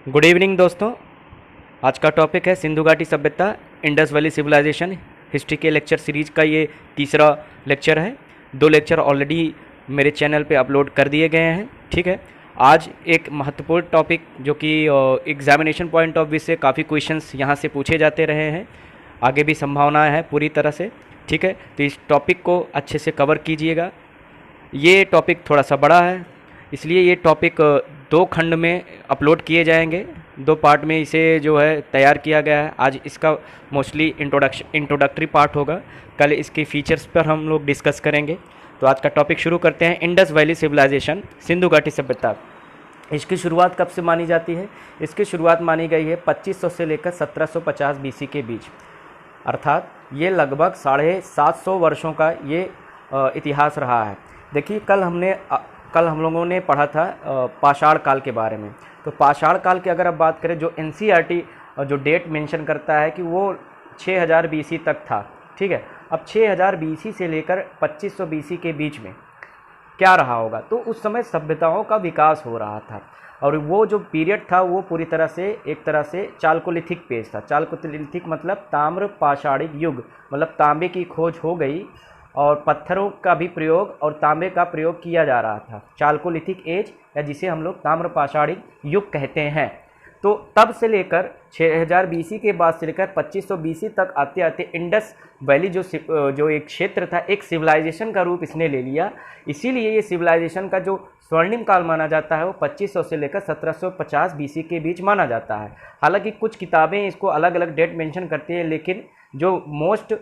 Good evening दोस्तों। आज का टॉपिक है सिंधु घाटी सभ्यता, इंडस वैली सिविलाइजेशन। हिस्ट्री के लेक्चर सीरीज का ये तीसरा लेक्चर है। 2 लेक्चर ऑलरेडी मेरे चैनल पे अपलोड कर दिए गए हैं। ठीक है, आज एक महत्वपूर्ण टॉपिक जो कि एग्जामिनेशन पॉइंट ऑफ व्यू से काफ़ी क्वेश्चंस यहाँ से पूछे जाते रहे हैं, आगे भी संभावना है पूरी तरह से। ठीक है, तो इस टॉपिक को अच्छे से कवर कीजिएगा। ये टॉपिक थोड़ा सा बड़ा है, इसलिए ये टॉपिक 2 खंड में अपलोड किए जाएंगे। 2 पार्ट में इसे जो है तैयार किया गया है। आज इसका मोस्टली इंट्रोडक्टरी पार्ट होगा, कल इसके फीचर्स पर हम लोग डिस्कस करेंगे। तो आज का टॉपिक शुरू करते हैं। इंडस वैली सिविलाइजेशन, सिंधु घाटी सभ्यता। इसकी शुरुआत कब से मानी जाती है? इसकी शुरुआत मानी गई है 2500 से लेकर 1750 बीसी के बीच, अर्थात ये लगभग 750 वर्षों का ये इतिहास रहा है। देखिए, कल हम लोगों ने पढ़ा था पाषाण काल के बारे में। तो पाषाण काल की अगर आप बात करें, जो एनसीईआरटी जो डेट मेंशन करता है कि वो 6000 बीसी तक था। ठीक है, अब 6000 बीसी से लेकर 2500 बीसी के बीच में क्या रहा होगा? तो उस समय सभ्यताओं का विकास हो रहा था, और वो जो पीरियड था वो पूरी तरह से एक तरह से चालकोलिथिक पेज था। चालकोलिथिक मतलब ताम्र पाषाणिक युग, मतलब तांबे की खोज हो गई और पत्थरों का भी प्रयोग और तांबे का प्रयोग किया जा रहा था। चालकोलिथिक एज, या जिसे हम लोग ताम्र पाषाणिक युग कहते हैं। तो तब से लेकर 6000 बीसी के बाद से लेकर 2500 बीसी तक आते आते इंडस वैली जो एक क्षेत्र था, एक सिविलाइजेशन का रूप इसने ले लिया। इसीलिए ये सिविलाइजेशन का जो स्वर्णिम काल माना जाता है वो 2500 से लेकर 1750 बीसी के बीच माना जाता है। हालांकि कुछ किताबें इसको अलग अलग डेट मेंशन करती है, लेकिन जो मोस्ट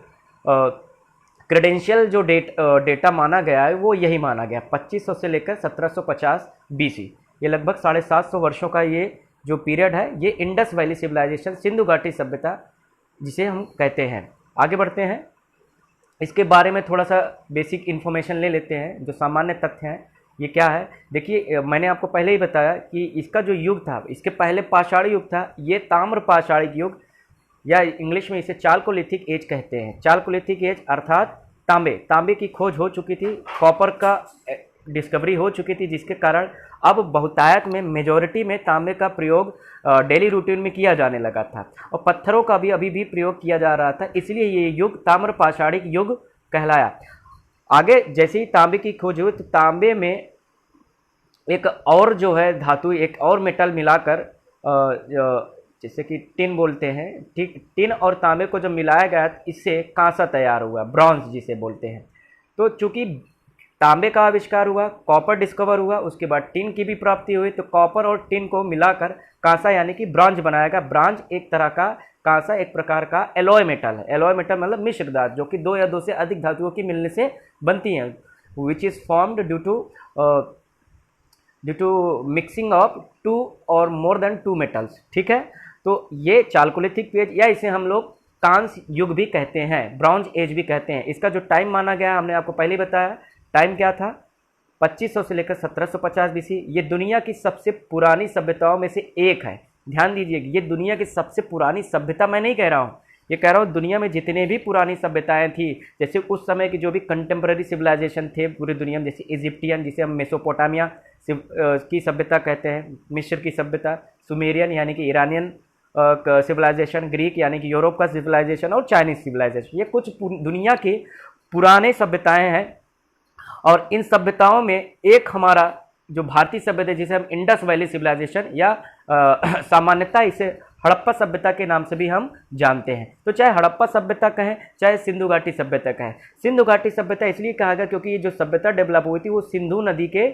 क्रेडेंशियल जो डेटा माना गया है वो यही माना गया, 2500 से लेकर 1750 बीसी। ये लगभग 750 वर्षों का ये जो पीरियड है, ये इंडस वैली सिविलाइजेशन, सिंधु घाटी सभ्यता जिसे हम कहते हैं। आगे बढ़ते हैं, इसके बारे में थोड़ा सा बेसिक इन्फॉर्मेशन ले लेते हैं। जो सामान्य तथ्य हैं ये क्या है? देखिए, मैंने आपको पहले ही बताया कि इसका जो युग था, इसके पहले पाषाणी युग था, ये ताम्र पाषाणिक युग, या इंग्लिश में इसे चालकोलिथिक एज कहते हैं। चालकोलिथिक एज अर्थात तांबे की खोज हो चुकी थी, कॉपर का डिस्कवरी हो चुकी थी, जिसके कारण अब बहुतायत में मेजॉरिटी में तांबे का प्रयोग डेली रूटीन में किया जाने लगा था, और पत्थरों का भी अभी भी प्रयोग किया जा रहा था। इसलिए ये युग ताम्र पाषाणिक युग कहलाया। आगे जैसे ही तांबे की खोज हुई, तो तांबे में एक और जो है धातु, एक और मेटल मिलाकर जैसे कि टिन बोलते हैं, ठीक, टिन और तांबे को जब मिलाया गया, इससे कांसा तैयार हुआ, ब्रॉन्ज जिसे बोलते हैं। तो चूंकि तांबे का आविष्कार हुआ, कॉपर डिस्कवर हुआ, उसके बाद टिन की भी प्राप्ति हुई, तो कॉपर और टिन को मिलाकर कांसा यानी कि ब्रॉन्ज बनाया गया। ब्रॉन्ज एक तरह का, कांसा एक प्रकार का एलॉय मेटल है। एलॉय मेटल मतलब मिश्र धातु, जो कि 2 या 2 से अधिक धातुओं की मिलने से बनती हैं, which is formed due to mixing of 2 or more than 2 metals. ठीक है, तो ये चालकोलिथिक पेज, या इसे हम लोग कांस्य युग भी कहते हैं, ब्रॉन्ज एज भी कहते हैं। इसका जो टाइम माना गया हमने आपको पहले ही बताया। टाइम क्या था? 2500 से लेकर 1750 बीसी। ये दुनिया की सबसे पुरानी सभ्यताओं में से एक है। ध्यान दीजिए, ये दुनिया की सबसे पुरानी सभ्यता मैं नहीं कह रहा हूँ, ये कह रहा हूँ दुनिया में जितने भी पुरानी सभ्यताएं थी, जैसे उस समय की जो भी कंटेम्प्रेरी सिविलाइजेशन थे पूरी दुनिया में, जैसे इजिप्टियन, जिसे हम मेसोपोटामिया की सभ्यता कहते हैं, मिस्र की सभ्यता, सुमेरियन यानी कि ईरानियन सिविलाइजेशन, ग्रीक यानी कि यूरोप का सिविलाइजेशन, और चाइनीज सिविलाइजेशन। ये कुछ दुनिया के पुराने सभ्यताएं हैं। और इन सभ्यताओं में एक हमारा जो भारतीय सभ्यता, जिसे हम इंडस वैली सिविलाइजेशन या सामान्यतः इसे हड़प्पा सभ्यता के नाम से भी हम जानते हैं। तो चाहे हड़प्पा सभ्यता कहें, चाहे सिंधु घाटी सभ्यता कहें। सिंधु घाटी सभ्यता इसलिए कहा गया क्योंकि ये जो सभ्यता डेवलप हुई थी वो सिंधु नदी के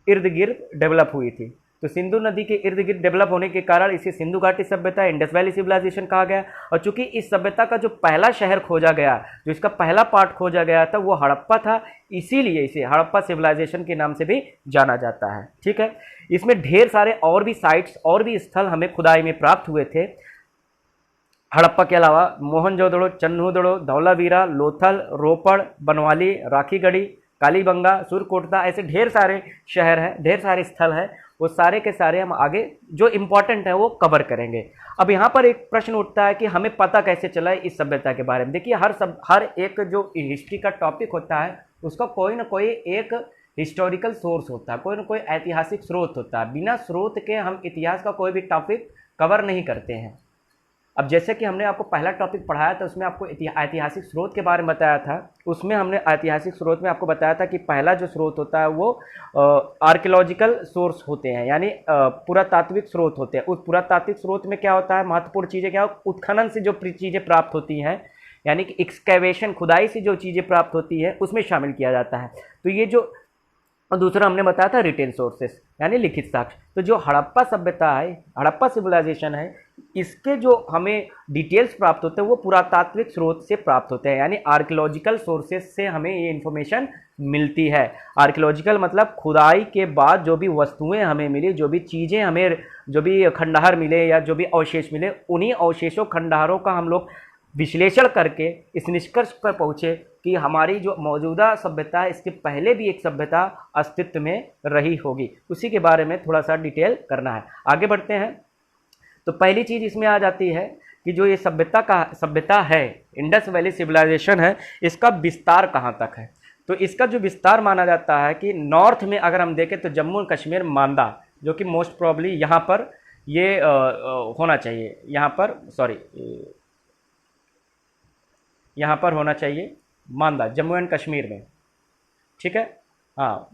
इर्द गिर्द डेवलप हुई थी। तो सिंधु नदी के इर्द गिर्द डेवलप होने के कारण इसे सिंधु घाटी सभ्यता, इंडस वैली सिविलाइजेशन कहा गया। और चूंकि इस सभ्यता का जो पहला शहर खोजा गया, जो इसका पहला पार्ट खोजा गया था, वो हड़प्पा था, इसीलिए इसे हड़प्पा सिविलाइजेशन के नाम से भी जाना जाता है। ठीक है, इसमें ढेर सारे और भी साइट्स और भी स्थल हमें खुदाई में प्राप्त हुए थे। हड़प्पा के अलावा मोहनजोदड़ो, चन्नूदड़ो, धौलावीरा, लोथल, रोपड़, बनवाली, राखीगढ़ी, कालीबंगा, सुरकोटदा, ऐसे ढेर सारे शहर हैं, ढेर सारे स्थल हैं। वो सारे के सारे हम आगे जो इम्पोर्टेंट है वो कवर करेंगे। अब यहाँ पर एक प्रश्न उठता है कि हमें पता कैसे चला इस सभ्यता के बारे में। देखिए, हर एक जो हिस्ट्री का टॉपिक होता है उसका कोई ना कोई एक हिस्टोरिकल सोर्स होता है, कोई ना कोई ऐतिहासिक स्रोत होता है। बिना स्रोत के हम इतिहास का कोई भी टॉपिक कवर नहीं करते हैं। अब जैसे कि हमने आपको पहला टॉपिक पढ़ाया था, उसमें आपको ऐतिहासिक स्रोत के बारे में बताया था। उसमें हमने ऐतिहासिक स्रोत में आपको बताया था कि पहला जो स्रोत होता है वो आर्कियोलॉजिकल सोर्स होते हैं, यानी पुरातात्विक स्रोत होते हैं। उस पुरातात्विक स्रोत में क्या होता है, महत्वपूर्ण चीज़ें क्या, उत्खनन से जो चीज़ें प्राप्त होती हैं, यानी कि एक्सकैवेशन, खुदाई से जो चीज़ें प्राप्त होती है उसमें शामिल किया जाता है। तो ये जो, और दूसरा हमने बताया था रिटेन सोर्सेस, यानी लिखित साक्ष्य। तो जो हड़प्पा सभ्यता है, हड़प्पा सिविलाइजेशन है, इसके जो हमें डिटेल्स प्राप्त होते हैं वो पुरातात्विक स्रोत से प्राप्त होते हैं, यानी आर्कियोलॉजिकल सोर्सेस से हमें ये इन्फॉर्मेशन मिलती है। आर्कियोलॉजिकल मतलब खुदाई के बाद जो भी वस्तुएं हमें मिली, जो भी चीज़ें हमें, जो भी खंडहर मिले या जो भी अवशेष मिले, उन्हीं अवशेषों खंडहरों का हम लोग विश्लेषण करके इस निष्कर्ष पर पहुँचे कि हमारी जो मौजूदा सभ्यता है, इसके पहले भी एक सभ्यता अस्तित्व में रही होगी। उसी के बारे में थोड़ा सा डिटेल करना है। आगे बढ़ते हैं। तो पहली चीज़ इसमें आ जाती है कि जो ये सभ्यता है, इंडस वैली सिविलाइजेशन है, इसका विस्तार कहाँ तक है। तो इसका जो विस्तार माना जाता है कि नॉर्थ में अगर हम देखें तो जम्मू एंड कश्मीर, मांदा, जो कि मोस्ट प्रॉब्ली यहाँ पर ये होना चाहिए, यहाँ पर होना चाहिए मांदा, जम्मू एंड कश्मीर में, ठीक है। हाँ,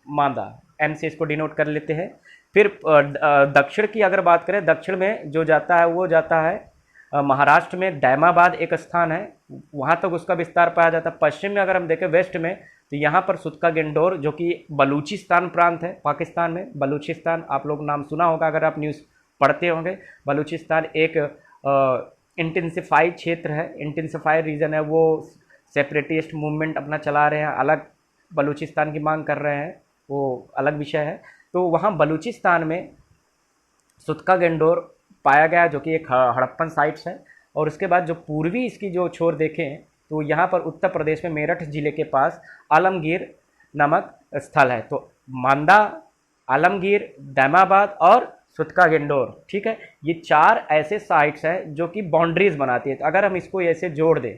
मांदा, एम से इसको डिनोट कर लेते हैं। फिर दक्षिण की अगर बात करें, दक्षिण में जो जाता है वो जाता है महाराष्ट्र में दैमाबाद एक स्थान है, वहाँ तक उसका विस्तार पाया जाता है। पश्चिम में अगर हम देखें वेस्ट में, तो यहाँ पर सुतका गेंडोर, जो कि बलूचिस्तान प्रांत है पाकिस्तान में। बलूचिस्तान आप लोग नाम सुना होगा अगर आप न्यूज़ पढ़ते होंगे। बलूचिस्तान एक इंटेंसिफाइड क्षेत्र है, इंटेंसिफाइड रीजन है। वो सेपरेटिस्ट मूवमेंट अपना चला रहे हैं, अलग बलूचिस्तान की मांग कर रहे हैं, वो अलग विषय है। तो वहाँ बलूचिस्तान में सुतका गेंडोर पाया गया, जो कि एक हड़प्पन साइट्स है। और उसके बाद जो पूर्वी इसकी जो छोर देखें तो यहाँ पर उत्तर प्रदेश में मेरठ ज़िले के पास आलमगीर नामक स्थल है। तो मांदा, आलमगीर, दैमाबाद और सुतका गेंडोर, ठीक है। ये चार ऐसे साइट्स हैं जो कि बाउंड्रीज बनाती है। तो अगर हम इसको ऐसे जोड़ दें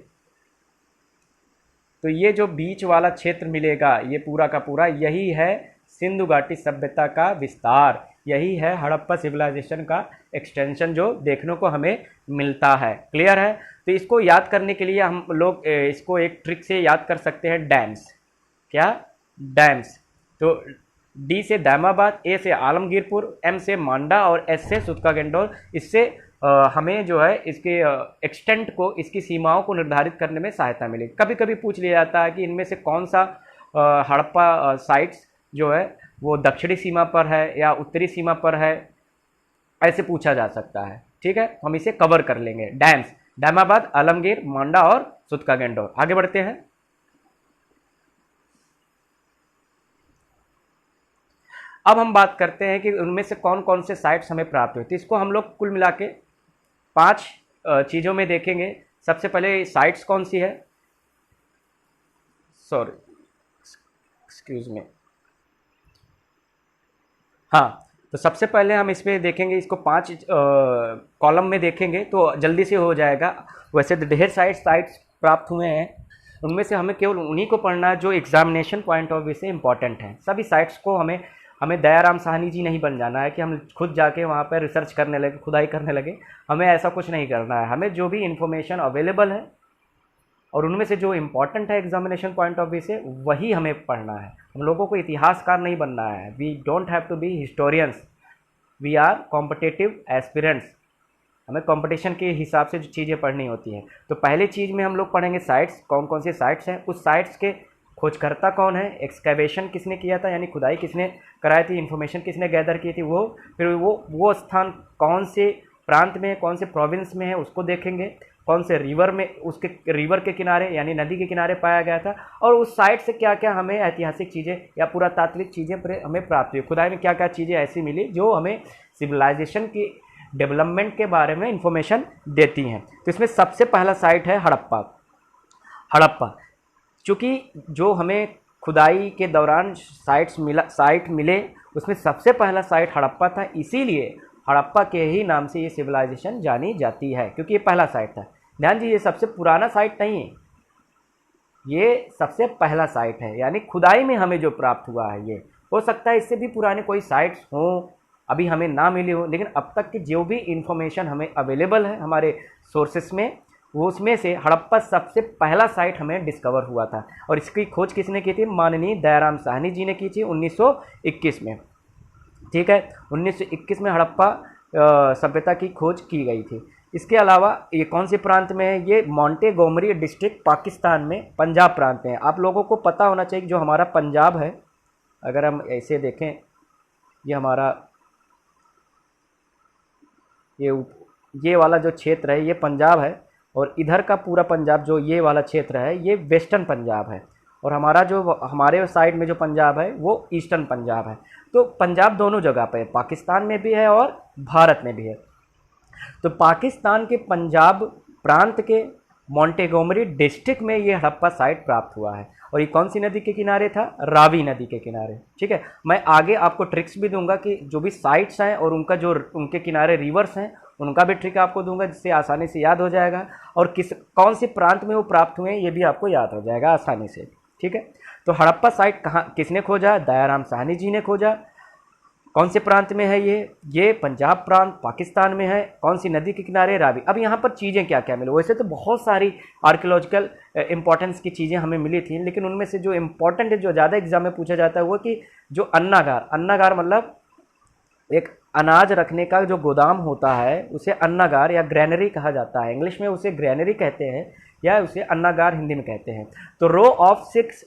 तो ये जो बीच वाला क्षेत्र मिलेगा, ये पूरा का पूरा यही है सिंधु घाटी सभ्यता का विस्तार, यही है हड़प्पा सिविलाइजेशन का एक्सटेंशन जो देखने को हमें मिलता है। क्लियर है। तो इसको याद करने के लिए हम लोग इसको एक ट्रिक से याद कर सकते हैं, डैम्स। क्या? डैम्स। तो डी से दैमाबाद, ए से आलमगीरपुर, एम से मांडा और एस से सुतका गेंडोर। इससे हमें जो है इसके एक्सटेंट को, इसकी सीमाओं को निर्धारित करने में सहायता मिलेगी। कभी कभी पूछ लिया जाता है कि इनमें से कौन सा हड़प्पा साइट्स जो है वो दक्षिणी सीमा पर है या उत्तरी सीमा पर है, ऐसे पूछा जा सकता है। ठीक है, हम इसे कवर कर लेंगे। डैम्स, दैमाबाद, आलमगीर, मांडा और सुतका गेंडोर। आगे बढ़ते हैं। अब हम बात करते हैं कि उनमें से कौन कौन से साइट्स हमें प्राप्त हुए। तो इसको हम लोग कुल मिला के 5 चीज़ों में देखेंगे। सबसे पहले साइट्स कौन सी है, सॉरी एक्सक्यूज मी, हाँ। तो सबसे पहले हम इसमें देखेंगे, इसको 5 कॉलम में देखेंगे तो जल्दी से हो जाएगा। वैसे तो ढेर साइट्स प्राप्त हुए हैं, उनमें से हमें केवल उन्हीं को पढ़ना है जो एग्जामिनेशन पॉइंट ऑफ व्यू से इंपॉर्टेंट हैं। सभी साइट्स को हमें दयाराम साहनी जी नहीं बन जाना है कि हम खुद जाके वहाँ पर रिसर्च करने लगे, खुदाई करने लगे। हमें ऐसा कुछ नहीं करना है। हमें जो भी इंफॉर्मेशन अवेलेबल है और उनमें से जो इम्पॉर्टेंट है एग्जामिनेशन पॉइंट ऑफ व्यू से, वही हमें पढ़ना है। हम लोगों को इतिहासकार नहीं बनना है। We don't have to be historians, we are competitive aspirants. हमें कंपटीशन के हिसाब से जो चीज़ें पढ़नी होती हैं। तो पहले चीज़ में हम लोग पढ़ेंगे साइट्स, कौन कौन से साइट्स हैं, उस साइट्स के खोजकर्ता कौन है, एक्सकैवेशन किसने किया था, यानी खुदाई किसने कराई थी, इन्फॉर्मेशन किसने गैदर की थी, वो फिर वो स्थान कौन से प्रांत में, कौन से प्रोविंस में है, उसको देखेंगे। कौन से रिवर में, उसके रिवर के किनारे यानी नदी के किनारे पाया गया था, और उस साइट से क्या क्या हमें ऐतिहासिक चीज़ें या पुरातात्विक चीज़ें हमें प्राप्त हुई, खुदाई में क्या क्या चीज़ें ऐसी मिली जो हमें सिविलाइजेशन की डेवलपमेंट के बारे में इंफॉर्मेशन देती हैं। तो इसमें सबसे पहला साइट है हड़प्पा। चूँकि जो हमें खुदाई के दौरान साइट मिले, उसमें सबसे पहला साइट हड़प्पा था, इसीलिए हड़प्पा के ही नाम से ये सिविलाइजेशन जानी जाती है, क्योंकि ये पहला साइट था। ध्यान दीजिए, सबसे पुराना साइट नहीं है, ये सबसे पहला साइट है, यानी खुदाई में हमें जो प्राप्त हुआ है। ये हो सकता है इससे भी पुराने कोई साइट्स हों, अभी हमें ना मिली हो, लेकिन अब तक की जो भी इंफॉर्मेशन हमें अवेलेबल है हमारे सोर्सेस में, वो उसमें से हड़प्पा सबसे पहला साइट हमें डिस्कवर हुआ था। और इसकी खोज किसने की थी? माननीय दयाराम साहनी जी ने की थी 1921 में। ठीक है, 1921 में हड़प्पा सभ्यता की खोज की गई थी। इसके अलावा ये कौन से प्रांत में है? ये मोंटेगोमरी डिस्ट्रिक्ट पाकिस्तान में पंजाब प्रांत में है। आप लोगों को पता होना चाहिए कि जो हमारा पंजाब है, अगर हम ऐसे देखें, ये हमारा ये वाला जो क्षेत्र है ये पंजाब है, और इधर का पूरा पंजाब जो ये वाला क्षेत्र है ये वेस्टर्न पंजाब है, और हमारा जो हमारे साइड में जो पंजाब है वो ईस्टर्न पंजाब है। तो पंजाब दोनों जगह पे है, पाकिस्तान में भी है और भारत में भी है। तो पाकिस्तान के पंजाब प्रांत के मोंटेगोमरी डिस्ट्रिक्ट में ये हड़प्पा साइट प्राप्त हुआ है। और ये कौन सी नदी के किनारे था? रावी नदी के किनारे। ठीक है, मैं आगे आपको ट्रिक्स भी दूंगा कि जो भी साइट्स हैं और उनका जो उनके किनारे रिवर्स हैं उनका भी ट्रिक आपको दूंगा, जिससे आसानी से याद हो जाएगा, और कौन से प्रांत में वो प्राप्त हुए हैं ये भी आपको याद हो जाएगा आसानी से। ठीक है, तो हड़प्पा साइट कहाँ किसने खोजा? दयाराम साहनी जी ने खोजा। कौन से प्रांत में है ये पंजाब प्रांत पाकिस्तान में है। कौन सी नदी के किनारे? रावी। अब यहाँ पर चीज़ें क्या क्या मिली? वैसे तो बहुत सारी आर्कियोलॉजिकल इंपॉर्टेंस की चीज़ें हमें मिली थी, लेकिन उनमें से जो इम्पोर्टेंट है, जो ज़्यादा एग्जाम में पूछा जाता है, वो कि जो अन्नागार मतलब एक अनाज रखने का जो गोदाम होता है उसे अन्नागार या ग्रैनरी कहा जाता है। इंग्लिश में उसे ग्रैनरी कहते हैं या उसे अन्नागार हिंदी में कहते हैं। तो रो ऑफ 6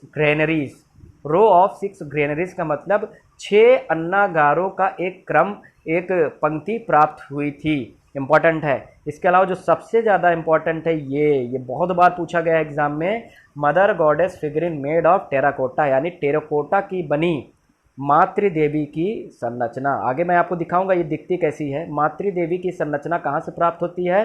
ग्रेनरीज का मतलब 6 अन्नागारों का एक क्रम, एक पंक्ति प्राप्त हुई थी। इंपॉर्टेंट है। इसके अलावा जो सबसे ज़्यादा इंपॉर्टेंट है ये बहुत बार पूछा गया है एग्जाम में, mother goddess figurine made of terracotta, यानी टेराकोटा की बनी मातृ देवी की संरचना। आगे मैं आपको दिखाऊंगा ये दिखती कैसी है। मातृ देवी की संरचना कहाँ से प्राप्त होती है?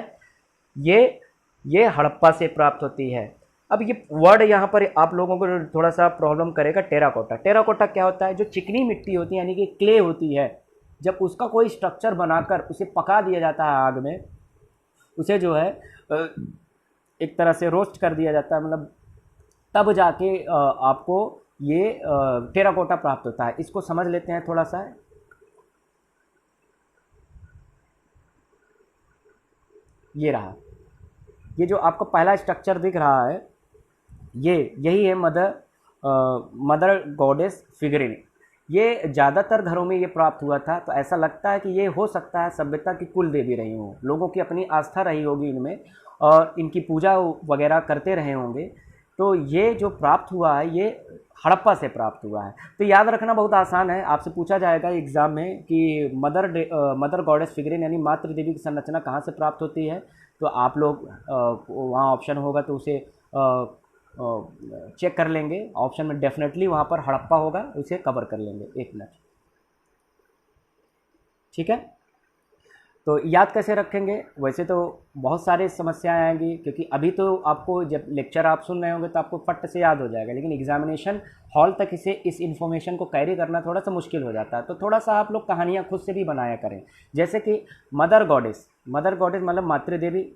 ये हड़प्पा से प्राप्त होती है। अब ये वर्ड यहाँ पर आप लोगों को थोड़ा सा प्रॉब्लम करेगा। टेराकोटा, टेराकोटा क्या होता है? जो चिकनी मिट्टी होती है यानी कि क्ले होती है, जब उसका कोई स्ट्रक्चर बनाकर उसे पका दिया जाता है आग में, उसे जो है एक तरह से रोस्ट कर दिया जाता है, मतलब तब जाके आपको ये टेराकोटा प्राप्त होता है। इसको समझ लेते हैं थोड़ा सा। ये रहा, ये जो आपको पहला स्ट्रक्चर दिख रहा है यही है मदर गॉडेस फिगरिन। ये ज़्यादातर घरों में ये प्राप्त हुआ था, तो ऐसा लगता है कि ये हो सकता है सभ्यता की कुल देवी रही हों, लोगों की अपनी आस्था रही होगी इनमें और इनकी पूजा वगैरह करते रहे होंगे। तो ये जो प्राप्त हुआ है ये हड़प्पा से प्राप्त हुआ है। तो याद रखना बहुत आसान है, आपसे पूछा जाएगा एग्जाम में कि मदर गॉडेस फिगरिन यानी मातृ देवी की संरचना कहाँ से प्राप्त होती है, तो आप लोग वहाँ ऑप्शन होगा तो उसे चेक कर लेंगे। ऑप्शन में डेफिनेटली वहाँ पर हड़प्पा होगा, उसे कवर कर लेंगे। एक मिनट, ठीक है। तो याद कैसे रखेंगे? वैसे तो बहुत सारी समस्याएं आएंगी, क्योंकि अभी तो आपको जब लेक्चर आप सुन रहे होंगे तो आपको फट से याद हो जाएगा, लेकिन एग्जामिनेशन हॉल तक इस इन्फॉर्मेशन को कैरी करना थोड़ा सा मुश्किल हो जाता है। तो थोड़ा सा आप लोग कहानियाँ खुद से भी बनाया करें, जैसे कि मदर गॉडेस मतलब मातृदेवी।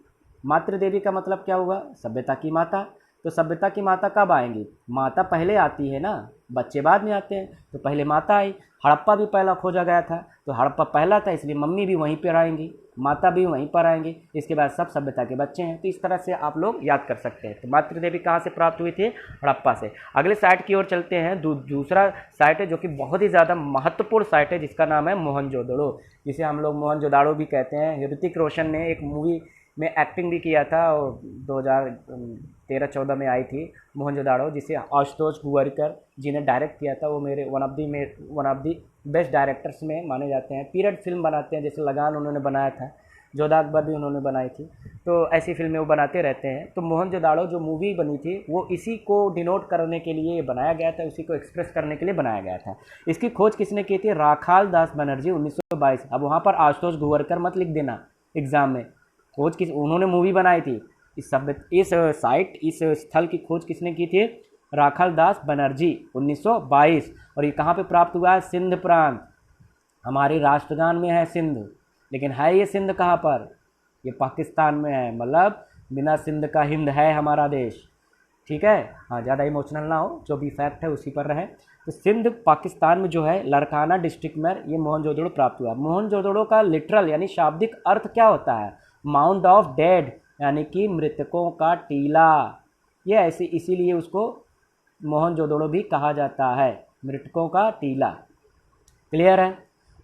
मातृदेवी का मतलब क्या हुआ? सभ्यता की माता। तो सभ्यता की माता कब आएंगी? माता पहले आती है ना, बच्चे बाद में आते हैं। तो पहले माता आई। हड़प्पा भी पहला खोजा गया था, तो हड़प्पा पहला था, इसलिए मम्मी भी वहीं पर आएंगी, माता भी वहीं पर आएंगी, इसके बाद सब सभ्यता के बच्चे हैं। तो इस तरह से आप लोग याद कर सकते हैं। तो मातृदेवी कहाँ से प्राप्त हुई थी? हड़प्पा से। अगले साइट की ओर चलते हैं। दूसरा साइट है जो कि बहुत ही ज़्यादा महत्वपूर्ण साइट है, जिसका नाम है मोहनजोदड़ो, जिसे हम लोग मोहनजोदाड़ो भी कहते हैं। ऋतिक रोशन ने एक मूवी में एक्टिंग भी किया था, और 2013-14 में आई थी मोहनजोदाड़ो, जिसे आशुतोष गोवारिकर जी ने डायरेक्ट किया था। वो मेरे one of the best directors में माने जाते हैं। पीरियड फिल्म बनाते हैं, जैसे लगान उन्होंने बनाया था, जोधा अकबर भी उन्होंने बनाई थी, तो ऐसी फिल्में वो बनाते रहते हैं। तो मोहनजोदाड़ो जो मूवी बनी थी वो इसी को डिनोट करने के लिए बनाया गया था, उसी को एक्सप्रेस करने के लिए बनाया गया था। इसकी खोज किसने की थी? राखाल दास बनर्जी 1922। अब वहाँ पर आशुतोष गोवारिकर मत लिख देना एग्जाम में। खोज किस उन्होंने मूवी बनाई थी। इस स्थल की खोज किसने की थी? राखाल दास बनर्जी 1922। और ये कहाँ पे प्राप्त हुआ है? सिंध प्रांत। हमारे राष्ट्रगान में है सिंध, लेकिन है ये सिंध कहाँ पर? ये पाकिस्तान में है, मतलब बिना सिंध का हिंद है हमारा देश। ठीक है, हाँ, ज़्यादा इमोशनल ना हो, जो भी फैक्ट है उसी पर रहे। तो सिंध पाकिस्तान में जो है लारकाना डिस्ट्रिक्ट में ये मोहनजोदड़ो प्राप्त हुआ। मोहनजोदड़ो का लिटरल यानी शाब्दिक अर्थ क्या होता है? माउंड ऑफ डेड, यानी कि मृतकों का टीला। ये ऐसे इसीलिए उसको मोहनजोदड़ो भी कहा जाता है, मृतकों का टीला। क्लियर है?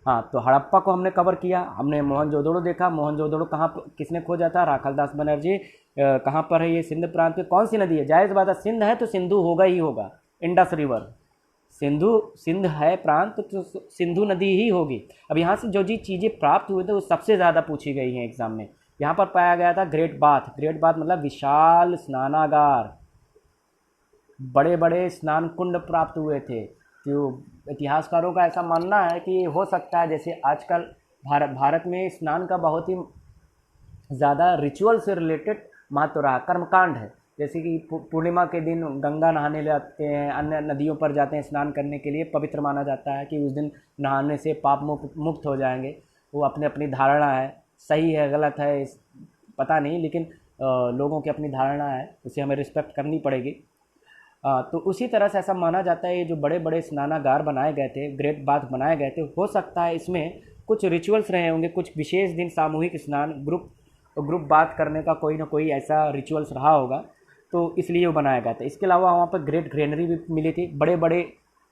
हाँ, तो हड़प्पा को हमने कवर किया, हमने मोहनजोदड़ो देखा। मोहनजोदड़ो कहाँ किसने खोजा था? राखालदास बनर्जी। कहाँ पर है ये? सिंध प्रांत में। कौन सी नदी है? जायज़ बात है, सिंध है तो सिंधु होगा ही होगा, इंडस रिवर। सिंध है प्रांत तो सिंधु नदी ही होगी। अब यहाँ से जो जी चीज़ें प्राप्त हुए थे वो सबसे ज़्यादा पूछी गई हैं एग्जाम में। यहाँ पर पाया गया था ग्रेट बाथ। ग्रेट बाथ मतलब विशाल स्नानागार, बड़े बड़े स्नान कुंड प्राप्त हुए थे। तो इतिहासकारों का ऐसा मानना है कि हो सकता है जैसे आजकल भारत में स्नान का बहुत ही ज़्यादा रिचुअल से रिलेटेड महत्व रहा, कर्मकांड है। जैसे कि पूर्णिमा के दिन गंगा नहाने जाते हैं, अन्य नदियों पर जाते हैं स्नान करने के लिए, पवित्र माना जाता है कि उस दिन नहाने से पाप मुक्त हो जाएंगे। वो अपनी अपनी धारणा है, सही है गलत है पता नहीं, लेकिन लोगों की अपनी धारणा है, उसे हमें रिस्पेक्ट करनी पड़ेगी। तो उसी तरह से ऐसा माना जाता है ये जो बड़े बड़े स्नानागार बनाए गए थे, ग्रेट बाथ बनाए गए थे, हो सकता है इसमें कुछ रिचुअल्स रहे होंगे, कुछ विशेष दिन सामूहिक स्नान, ग्रुप बात करने का कोई ना कोई ऐसा रिचुअल्स रहा होगा, तो इसलिए वो बनाया गया था। इसके अलावा वहाँ पर ग्रेट ग्रेनरी भी मिली थी, बड़े बड़े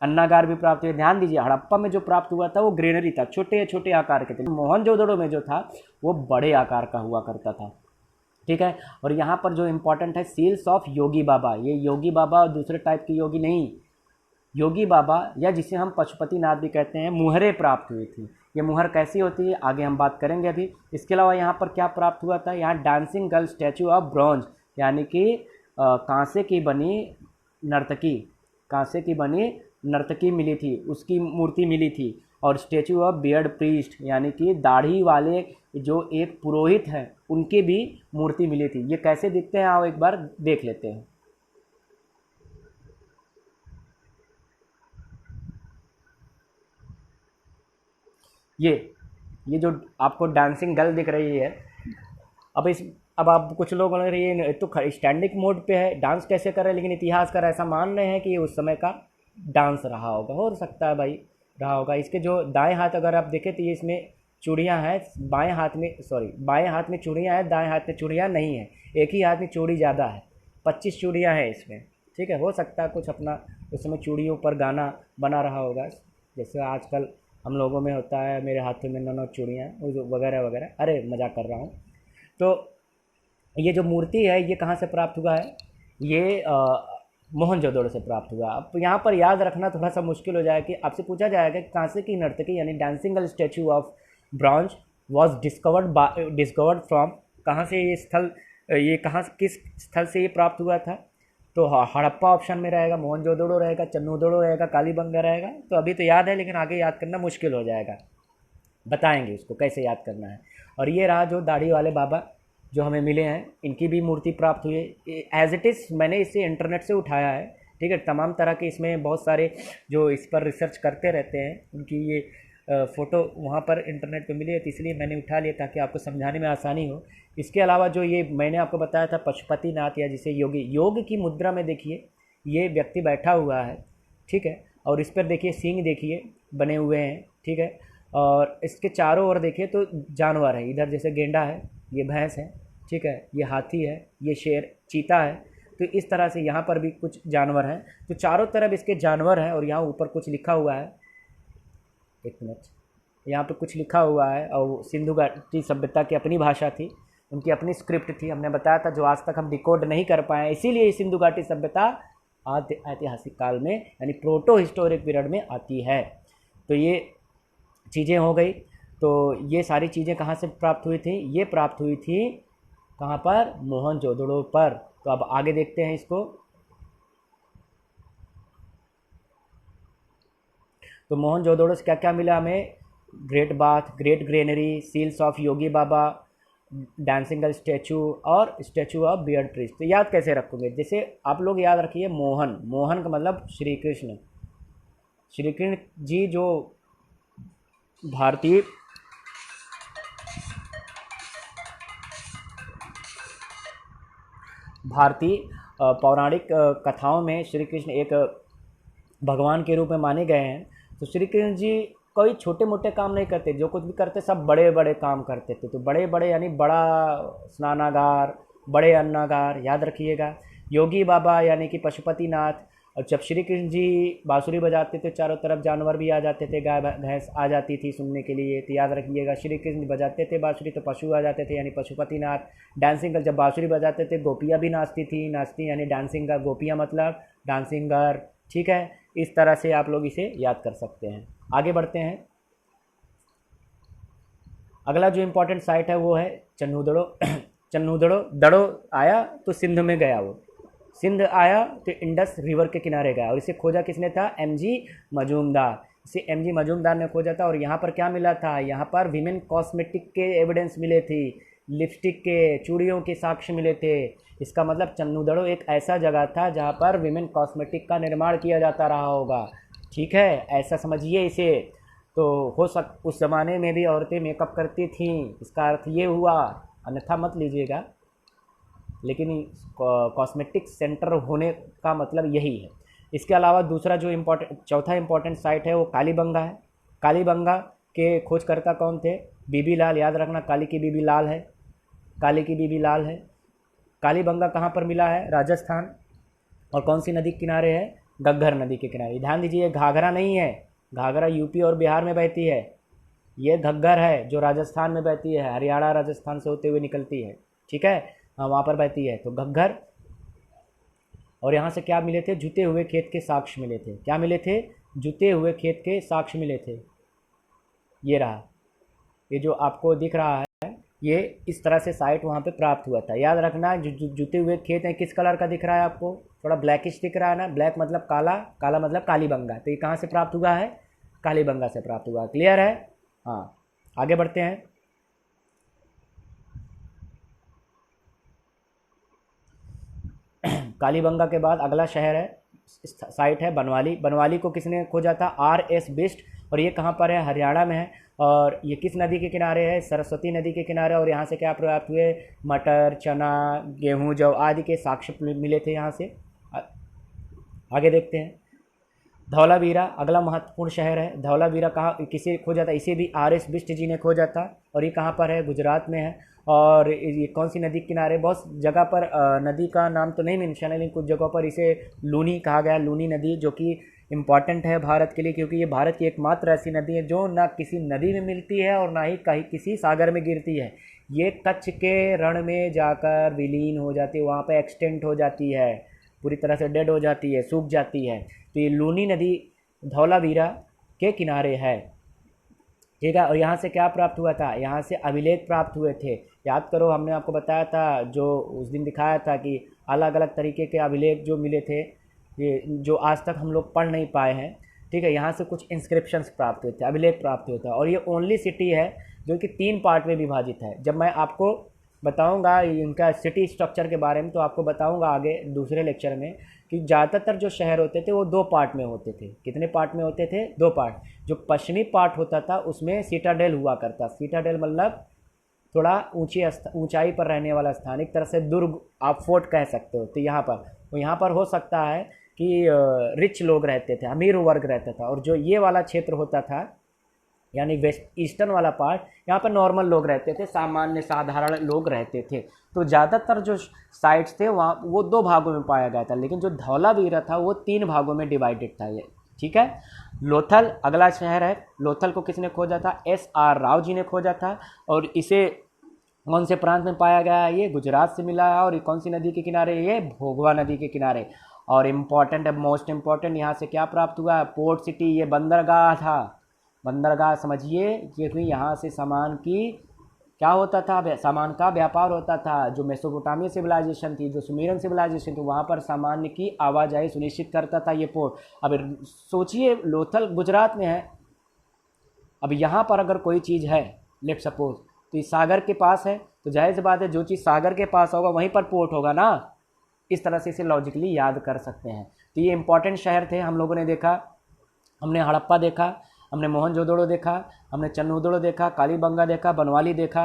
अन्नागार भी प्राप्त हुए। ध्यान दीजिए, हड़प्पा में जो प्राप्त हुआ था वो ग्रेनरी था, छोटे छोटे आकार के थे। मोहनजोदड़ो में जो था वो बड़े आकार का हुआ करता था। ठीक है, और यहाँ पर जो इम्पोर्टेंट है सील्स ऑफ योगी बाबा। ये योगी बाबा दूसरे टाइप की योगी नहीं, योगी बाबा या जिसे हम पशुपतिनाथ भी कहते हैं, मुहरें प्राप्त हुई थी। ये मुहर कैसी होती है आगे हम बात करेंगे अभी। इसके अलावा यहाँ पर क्या प्राप्त हुआ था? यहाँ dancing girl statue of bronze, यानी कि कांसे की बनी नर्तकी, कांसे की बनी नर्तकी मिली थी, उसकी मूर्ति मिली थी। और स्टैचू ऑफ बियर्ड प्रीस्ट, यानी कि दाढ़ी वाले जो एक पुरोहित हैं उनकी भी मूर्ति मिली थी। ये कैसे दिखते हैं आओ एक बार देख लेते हैं। ये जो आपको डांसिंग गर्ल दिख रही है, अब आप कुछ लोग बोल रहे हैं ये तो स्टैंडिंग मोड पे है, डांस कैसे कर रहे हैं, लेकिन इतिहासकार ऐसा मान रहे हैं कि ये उस समय का डांस रहा होगा, हो सकता है भाई रहा होगा। इसके जो दाएं हाथ अगर आप देखें तो ये इसमें चूड़ियाँ हैं, बाएं हाथ में चूड़ियाँ हैं, दाएं हाथ में चूड़ियाँ नहीं हैं, एक ही हाथ में चूड़ी ज़्यादा है, 25 चूड़ियाँ हैं इसमें। ठीक है, हो सकता है कुछ अपना उस समय चूड़ियों पर गाना बना रहा होगा, जैसे आजकल हम लोगों में होता है मेरे हाथों में 9 चूड़ियाँ वगैरह वगैरह। अरे मजाक कर रहा हूँ। तो ये जो मूर्ति है ये कहाँ से प्राप्त हुआ है? ये मोहनजोदड़ो से प्राप्त हुआ। अब यहाँ पर याद रखना थोड़ा सा मुश्किल हो जाएगा कि आपसे पूछा जाएगा कि कांसे की नर्तकी यानी dancing girl statue of bronze was discovered from, कहाँ से ये स्थल, ये कहाँ किस स्थल से ये प्राप्त हुआ था? तो हड़प्पा ऑप्शन में रहेगा, मोहनजोदड़ो रहेगा, चन्नूदड़ो रहेगा, कालीबंगा रहेगा। तो अभी तो याद है लेकिन आगे याद करना मुश्किल हो जाएगा, बताएंगे उसको कैसे याद करना है। और ये रहा जो दाढ़ी वाले बाबा जो हमें मिले हैं, इनकी भी मूर्ति प्राप्त हुई है एज इट इज़। मैंने इसे इंटरनेट से उठाया है, ठीक है, तमाम तरह के इसमें बहुत सारे जो इस पर रिसर्च करते रहते हैं उनकी ये फ़ोटो वहाँ पर इंटरनेट पे मिली है, तो इसलिए मैंने उठा लिया ताकि आपको समझाने में आसानी हो। इसके अलावा जो ये मैंने आपको बताया था पशुपतिनाथ या जिसे योगी, योग की मुद्रा में देखिए ये व्यक्ति बैठा हुआ है, ठीक है, और इस पर देखिए सींग देखिए बने हुए हैं, ठीक है, और इसके चारों ओर देखिए तो जानवर है, इधर जैसे गेंडा है, ये भैंस है, ठीक है, ये हाथी है, ये शेर, चीता है। तो इस तरह से यहाँ पर भी कुछ जानवर हैं, तो चारों तरफ इसके जानवर हैं। और यहाँ ऊपर कुछ लिखा हुआ है, एक मिनट, यहाँ पे कुछ लिखा हुआ है। और सिंधु घाटी सभ्यता की अपनी भाषा थी, उनकी अपनी स्क्रिप्ट थी, हमने बताया था जो आज तक हम डिकोड नहीं कर पाए, इसीलिए सिंधु घाटी सभ्यता ऐतिहासिक काल में यानी प्रोटो हिस्टोरिक पीरियड में आती है। तो ये चीज़ें हो गई। तो ये सारी चीज़ें कहाँ से प्राप्त हुई थी? ये प्राप्त हुई थी कहाँ पर? मोहनजोदड़ो पर। तो अब आगे देखते हैं इसको। तो मोहनजोदड़ो से क्या क्या मिला हमें? Great bath, great granary, seals of Yogi Baba, dancing girl statue और स्टैचू ऑफ बियर्ड प्रीस्ट। तो याद कैसे रखोगे? जैसे आप लोग याद रखिए मोहन, मोहन का मतलब श्री कृष्ण, श्री कृष्ण जी जो भारतीय पौराणिक कथाओं में श्री कृष्ण एक भगवान के रूप में माने गए हैं। तो श्री कृष्ण जी कोई छोटे मोटे काम नहीं करते, जो कुछ भी करते सब बड़े बड़े काम करते थे। तो बड़े बड़े यानी बड़ा स्नानागार, बड़े अन्नागार, याद रखिएगा। योगी बाबा यानी कि पशुपतिनाथ। और जब श्री कृष्ण जी बांसुरी बजाते थे चारों तरफ जानवर भी आ जाते थे, गाय भैंस आ जाती थी सुनने के लिए। तो याद रखिएगा, श्री कृष्ण बजाते थे बांसुरी तो पशु आ जाते थे यानी पशुपतिनाथ। डांसिंग गर्ल, जब बांसुरी बजाते थे गोपियाँ भी नाचती थी, नाचती यानी डांसिंग गर्ल, गोपियाँ मतलब डांसिंग गर्ल। ठीक है, इस तरह से आप लोग इसे याद कर सकते हैं। आगे बढ़ते हैं। अगला जो इम्पोर्टेंट साइट है वो है चन्नूदड़ो। चन्नूदड़ो, दड़ो आया तो सिंध में गया, वो सिंध आया तो इंडस रिवर के किनारे गया। और इसे खोजा किसने था? एमजी मजूमदार। इसे एमजी मजूमदार ने खोजा था। और यहाँ पर क्या मिला था? यहाँ पर विमेन कॉस्मेटिक के एविडेंस मिले थे, लिपस्टिक के, चूड़ियों के साक्ष्य मिले थे। इसका मतलब चन्नूदड़ो एक ऐसा जगह था जहाँ पर विमेन कॉस्मेटिक का निर्माण किया जाता रहा होगा। ठीक है, ऐसा समझिए इसे। तो उस ज़माने में भी औरतें मेकअप करती थीं, इसका अर्थ ये हुआ, अन्यथा मत लीजिएगा, लेकिन कॉस्मेटिक सेंटर होने का मतलब यही है। इसके अलावा दूसरा जो चौथा इम्पोर्टेंट साइट है वो कालीबंगा है। कालीबंगा के खोजकर्ता कौन थे? बीबी लाल। याद रखना, काली की बीबी लाल है, काली की बीबी लाल है। कालीबंगा कहाँ पर मिला है? राजस्थान। और कौन सी नदी के किनारे है? घग्गर नदी के किनारे। ध्यान दीजिए, घाघरा नहीं है, घाघरा यूपी और बिहार में बहती है, ये घग्गर है जो राजस्थान में बहती है, हरियाणा राजस्थान से होते हुए निकलती है। ठीक है, हाँ वहाँ पर बहती है, तो घग्गर। और यहाँ से क्या मिले थे? जुते हुए खेत के साक्ष्य मिले थे। क्या मिले थे? जुते हुए खेत के साक्ष्य मिले थे। ये रहा, ये जो आपको दिख रहा है, ये इस तरह से साइट वहाँ पे प्राप्त हुआ था। याद रखना, जुते हुए खेत हैं, किस कलर का दिख रहा है आपको? थोड़ा ब्लैकिश दिख रहा है ना, ब्लैक मतलब काला, काला मतलब कालीबंगा। तो ये कहाँ से प्राप्त हुआ है? कालीबंगा से प्राप्त हुआ। क्लियर है? हाँ, आगे बढ़ते हैं। कालीबंगा के बाद अगला शहर है, साइट है बनवाली। बनवाली को किसने खोजा था? आर.एस. बिष्ट। और ये कहाँ पर है? हरियाणा में है। और ये किस नदी के किनारे है? सरस्वती नदी के किनारे। और यहाँ से क्या प्राप्त हुए? मटर, चना, गेहूँ, जौ आदि के साक्ष्य मिले थे यहाँ से। आगे देखते हैं। धौलावीरा अगला महत्वपूर्ण शहर है। धौलावीरा कहाँ, किसे खोजा था? इसे भी आर.एस. बिष्ट जी ने खोजा था। और ये कहाँ पर है? गुजरात में है। और ये कौन सी नदी के किनारे? बहुत जगह पर नदी का नाम तो नहीं मेंशन है, लेकिन कुछ जगहों पर इसे लूनी कहा गया, लूनी नदी, जो कि इम्पॉर्टेंट है भारत के लिए, क्योंकि ये भारत की एकमात्र ऐसी नदी है जो ना किसी नदी में मिलती है और ना ही कहीं किसी सागर में गिरती है। ये कच्छ के रण में जाकर विलीन हो जाती है, वहाँ पर एक्सटेंट हो जाती है, पूरी तरह से डेड हो जाती है, सूख जाती है। तो ये लूनी नदी धौलावीरा के किनारे है। ठीक है, और यहाँ से क्या प्राप्त हुआ था? यहाँ से अभिलेख प्राप्त हुए थे। याद करो, हमने आपको बताया था, जो उस दिन दिखाया था कि अलग अलग तरीके के अभिलेख जो मिले थे, ये जो आज तक हम लोग पढ़ नहीं पाए हैं। ठीक है, यहाँ से कुछ इंस्क्रिप्शंस प्राप्त हुए थे, अभिलेख प्राप्त हुआ था। और ये ओनली सिटी है जो कि 3 पार्ट में विभाजित है। जब मैं आपको बताऊंगा इनका सिटी स्ट्रक्चर के बारे में, तो आपको बताऊंगा आगे दूसरे लेक्चर में कि ज़्यादातर जो शहर होते थे वो 2 पार्ट में होते थे। कितने पार्ट में होते थे? 2 पार्ट। जो पश्चिमी पार्ट होता था उसमें सिटाडेल हुआ करता। सिटाडेल मतलब थोड़ा ऊंचाई पर रहने वाला स्थान, एक तरह से दुर्ग, आप फोर्ट कह सकते हो। तो यहाँ पर हो सकता है कि रिच लोग रहते थे, अमीर वर्ग रहता था। और जो ये वाला क्षेत्र होता था यानी वेस्ट ईस्टर्न वाला पार्ट, यहाँ पर नॉर्मल लोग रहते थे, सामान्य साधारण लोग रहते थे। तो ज़्यादातर जो साइट्स थे वहाँ वो 2 भागों में पाया गया था, लेकिन जो धौलावीरा था वो 3 भागों में डिवाइडेड था ये। ठीक है, लोथल अगला शहर है। लोथल को किसने खोजा था? S.R. राव जी ने खोजा था। और इसे कौन से प्रांत में पाया गया है? ये गुजरात से मिला है। और ये कौन सी नदी के किनारे? ये भोगवा नदी के किनारे। और इम्पॉर्टेंट है, मोस्ट इम्पॉर्टेंट, यहाँ से क्या प्राप्त हुआ है? पोर्ट सिटी, ये बंदरगाह था। बंदरगाह समझिए, क्योंकि यहाँ से सामान की क्या होता था? सामान का व्यापार होता था। जो मेसोपोटामिया सिविलाइजेशन थी, जो सुमेरियन सिविलाइजेशन थी, वहाँ पर सामान की आवाजाही सुनिश्चित करता था ये पोर्ट। अब सोचिए, लोथल गुजरात में है। अब यहाँ पर अगर कोई चीज़ है, लेट सपोज, तो ये सागर के पास है, तो जाहिर सी बात है जो चीज़ सागर के पास होगा वहीं पर पोर्ट होगा ना। इस तरह से इसे लॉजिकली याद कर सकते हैं। तो ये इंपॉर्टेंट शहर थे। हम लोगों ने देखा, हमने हड़प्पा देखा, हमने मोहनजोदड़ो देखा, हमने चन्नूदड़ो देखा, कालीबंगा देखा, बनवाली देखा,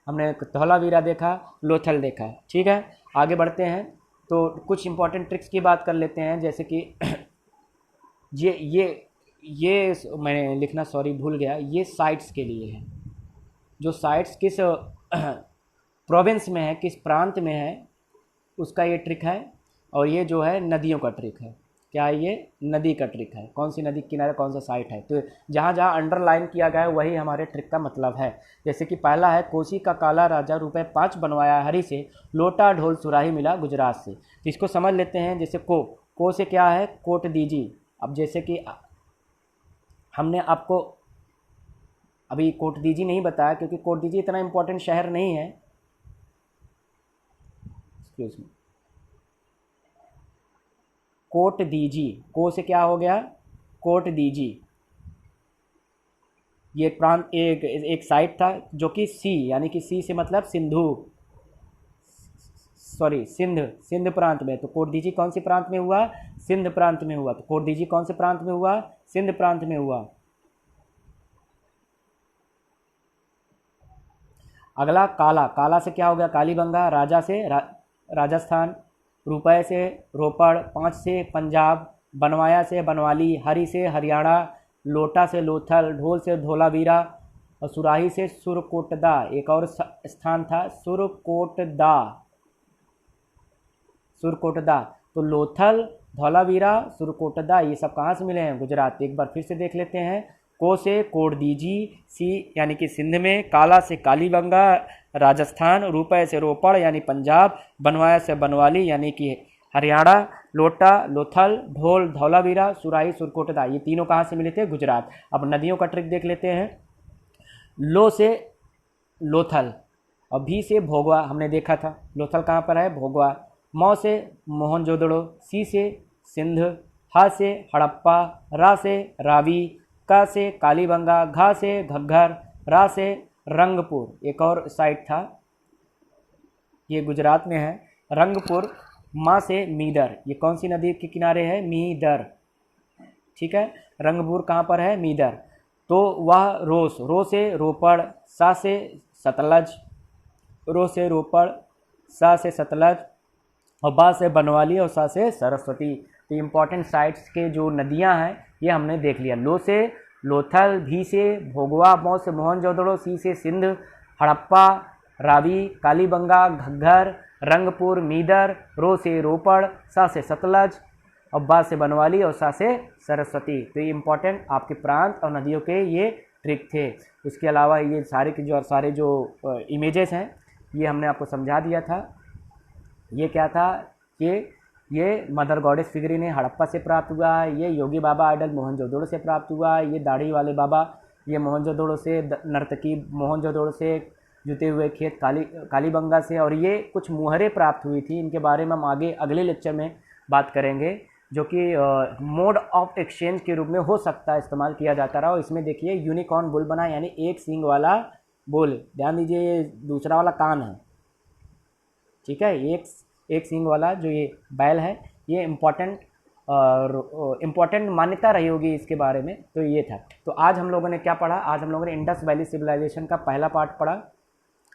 हमने धौलावीरा देखा, लोथल देखा। ठीक है, आगे बढ़ते हैं। तो कुछ इंपॉर्टेंट ट्रिक्स की बात कर लेते हैं, जैसे कि ये मैंने लिखना सॉरी भूल गया, ये साइट्स के लिए है। जो साइट्स किस प्रोविंस में है, किस प्रांत में है, उसका ये ट्रिक है। और ये जो है नदियों का ट्रिक है। क्या है ये? नदी का ट्रिक है। कौन सी नदी के किनारे कौन सा साइट है, तो जहाँ जहाँ अंडरलाइन किया गया है वही हमारे ट्रिक का मतलब है। जैसे कि पहला है, कोसी का काला राजा ₹5 बनवाया हरी से, लोटा ढोल सुराही मिला गुजरात से। तो इसको समझ लेते हैं। जैसे को से क्या है? कोट दीजी। अब जैसे कि हमने आपको अभी कोट दीजी नहीं बताया, क्योंकि कोट दीजी इतना इम्पोर्टेंट शहर नहीं है। एक्सक्यूज मी, कोट दीजी, को से क्या हो गया? कोट दीजी। ये प्रांत एक साइट था जो कि सी, यानी कि सी से मतलब सिंधु, सॉरी सिंध प्रांत में। तो कोट दीजी कौन से प्रांत में हुआ? सिंध प्रांत में हुआ। तो कोट दीजी कौन से प्रांत में हुआ? सिंध प्रांत में हुआ। अगला काला, काला से क्या हो गया? कालीबंगा। राजा से राजस्थान, रुपए से रोपड़, 5 से पंजाब, बनवाया से बनवाली, हरी से हरियाणा, लोटा से लोथल, ढोल से धोलावीरा और सुराही से सुरकोटदा। एक और स्थान था सुरकोटदा, सुरकोटदा। तो लोथल, धौलावीरा, सुरकोटदा ये सब कहाँ से मिले हैं? गुजरात। एक बार फिर से देख लेते हैं। को से कोट दीजी, सी यानी कि सिंध में, काला से कालीबंगा राजस्थान, रुपए से रोपड़ यानी पंजाब, बनवाया से बनवाली यानी कि हरियाणा, लोटा लोथल, ढोल धौलावीरा, सुराही सुरकोटदा ये तीनों कहाँ से मिले थे? गुजरात। अब नदियों का ट्रिक देख लेते हैं। लो से लोथल और भी से भोगवा, हमने देखा था लोथल कहाँ पर है? भोगवा। मौ से मोहनजोदड़ो, सी से सिंध, हा से हड़प्पा, रा से रावी, का से कालीबंगा, घा से घग्घर, रा से रंगपुर। एक और साइट था, ये गुजरात में है, रंगपुर। माँ से मीदर, ये कौन सी नदी के किनारे है? मीदर। ठीक है, रंगपुर कहाँ पर है? मीदर। तो वह रोस, रो से रोपड़, सा से सतलज, रो से रोपड़, सा से सतलज और बा से बनवाली और सा से सरस्वती। तो इम्पॉर्टेंट साइट्स के जो नदियां हैं ये हमने देख लिया। लो से लोथल, भी से भोगवा, मौ से मोहनजोदड़ो, सी से सिंध, हड़प्पा, रावी, कालीबंगा, घग्घर, रंगपुर, मीदर, रो से रोपड़, सा से सतलज और बा से बनवाली और सा से सरस्वती। तो ये इम्पॉर्टेंट आपके प्रांत और नदियों के ये ट्रिक थे। उसके अलावा ये सारे जो इमेजेस हैं ये हमने आपको समझा दिया था। ये क्या था? ये मदर गॉडेस फिगरिन है, हड़प्पा से प्राप्त हुआ। ये योगी बाबा आइडल मोहनजोदड़ो से प्राप्त हुआ। ये दाढ़ी वाले बाबा, ये मोहनजोदड़ो से, नर्तकी मोहनजोदड़ो से, जुते हुए खेत कालीबंगा से। और ये कुछ मुहरें प्राप्त हुई थी, इनके बारे में हम आगे अगले लेक्चर में बात करेंगे, जो कि मोड ऑफ एक्सचेंज के रूप में हो सकता है इस्तेमाल किया जाता रहा। और इसमें देखिए यूनिकॉर्न बुल बना, यानी एक सींग वाला बुल। ध्यान दीजिए, ये दूसरा वाला कान है, ठीक है। एक सींग वाला जो ये बैल है, ये इम्पॉर्टेंट मान्यता रही होगी इसके बारे में। तो ये था। तो आज हम लोगों ने क्या पढ़ा? आज हम लोगों ने इंडस वैली सिविलाइजेशन का पहला पार्ट पढ़ा।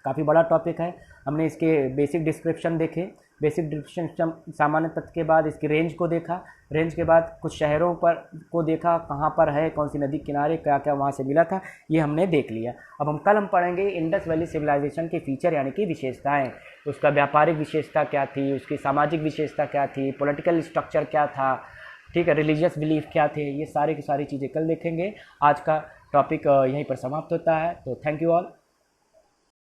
काफ़ी बड़ा टॉपिक है। हमने इसके बेसिक डिस्क्रिप्शन देखे, बेसिक डिस्क्रिप्शन सामान्य तथ्य के बाद इसकी रेंज को देखा, रेंज के बाद कुछ शहरों पर को देखा, कहाँ पर है, कौन सी नदी किनारे, क्या क्या वहाँ से मिला था, ये हमने देख लिया। अब हम पढ़ेंगे इंडस वैली सिविलाइजेशन के फीचर यानी कि विशेषताएं। उसका व्यापारिक विशेषता क्या थी, उसकी सामाजिक विशेषता क्या थी, पॉलिटिकल स्ट्रक्चर क्या था, ठीक है, रिलीजियस बिलीफ क्या थे, ये सारी की सारी चीज़ें कल देखेंगे। आज का टॉपिक यहीं पर समाप्त होता है। तो थैंक यू ऑल।